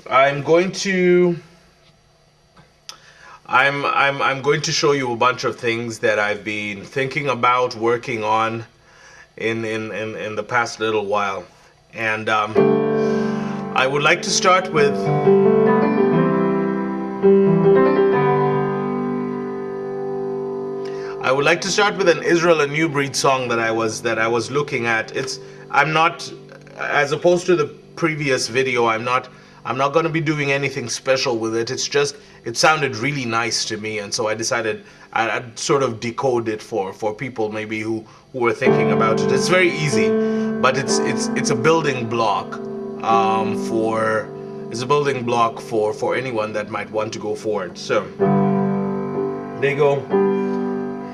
I'm going to I'm going to show you a bunch of things that I've been thinking about working on in the past little while. And I would like to start with an Israel a New Breed song that I was looking at. I'm not, as opposed to the previous video, I'm not going to be doing anything special with it. It's just it sounded really nice to me, and so I decided I'd sort of decode it for people maybe who were thinking about it. It's very easy, but it's a building block for for anyone that might want to go forward. So they go.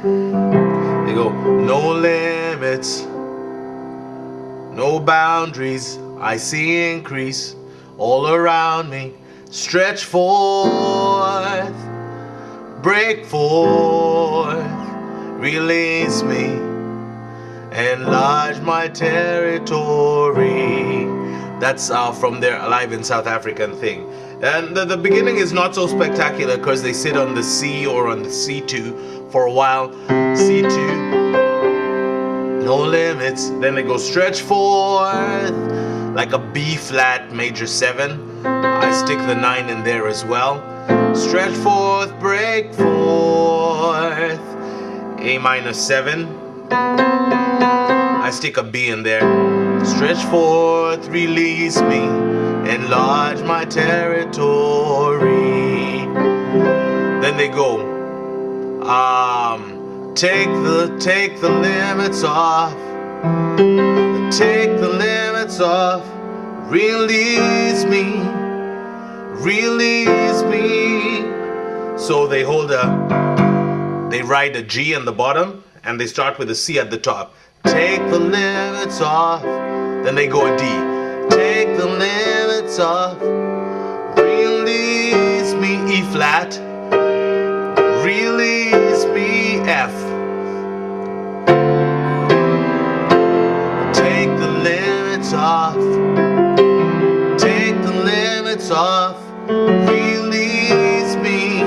They go, no limits, no boundaries, I see increase all around me. Stretch forth, break forth, release me, enlarge my territory. That's from their Alive in South African thing. And the beginning is not so spectacular because they sit on the C or on the C2 for a while. C2, no limits. Then they go stretch forth like a B flat major 7. I stick the 9 in there as well. Stretch forth, break forth, A minor 7. I stick a B in there. Stretch forth, release me, enlarge my territory. Then they go, take the limits off, take the limits off, release me, release me. So they write a G in the bottom and they start with a C at the top. Take the limits off. Then they go a D. Take the limits off. Release me, E flat. Release me, F. Take the limits off. Take the limits off. Release me.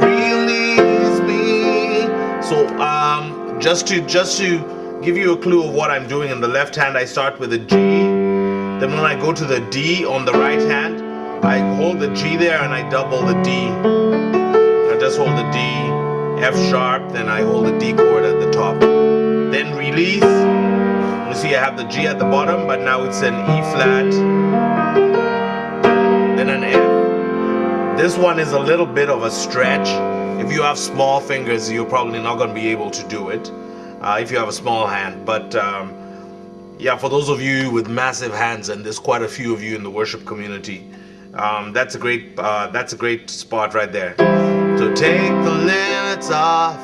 Release me. So just to give you a clue of what I'm doing, in the left hand I start with a G. Then when I go to the D on the right hand, I hold the G there and I double the D. I just hold the D, F sharp, then I hold the D chord at the top. Then release. You see I have the G at the bottom, but now it's an E flat, then an F. This one is a little bit of a stretch. If you have small fingers, you're probably not going to be able to do it. If you have a small hand, but yeah, for those of you with massive hands, and there's quite a few of you in the worship community, that's a great spot right there. So take the limits off,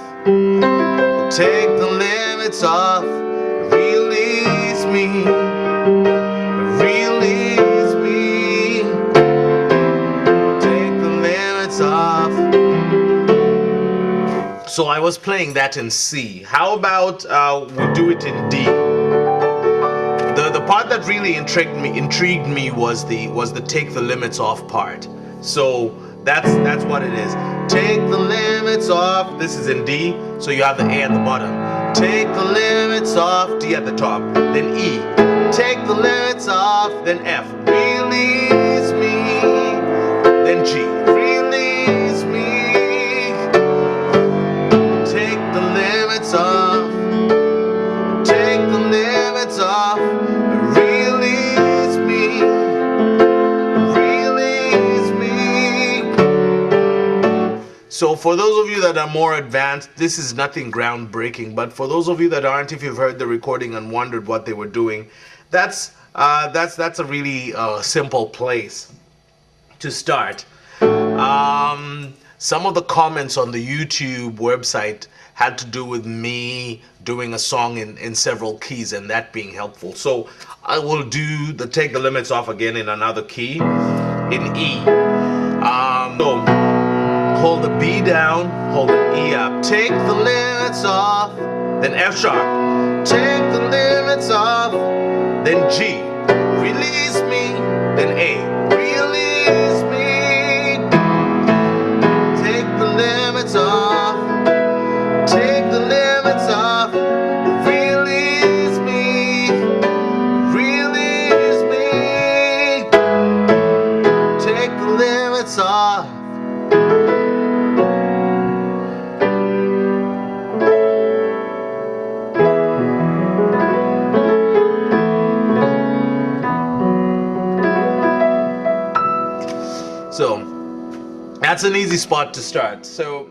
take the limits off, release me, release me, take the limits off. So I was playing that in C. How about we do it in D? The part that really intrigued me was the take the limits off part. So that's what it is. Take the limits off. This is in D, so you have the A at the bottom. Take the limits off, D at the top. Then E. Take the limits off, then F. Release me. Then G. Release me. Take the limits off. Take the limits off. Release me. Release me. So for those of you that are more advanced, this is nothing groundbreaking. But for those of you that aren't, if you've heard the recording and wondered what they were doing, that's a really simple place to start. Some of the comments on the YouTube website had to do with me doing a song in several keys and that being helpful. So I will do the take the limits off again in another key, in E. So hold the B down, hold the E up. Take the limits off, then F sharp. Take the limits off, then G. Release me, then A. it's off. So that's an easy spot to start. So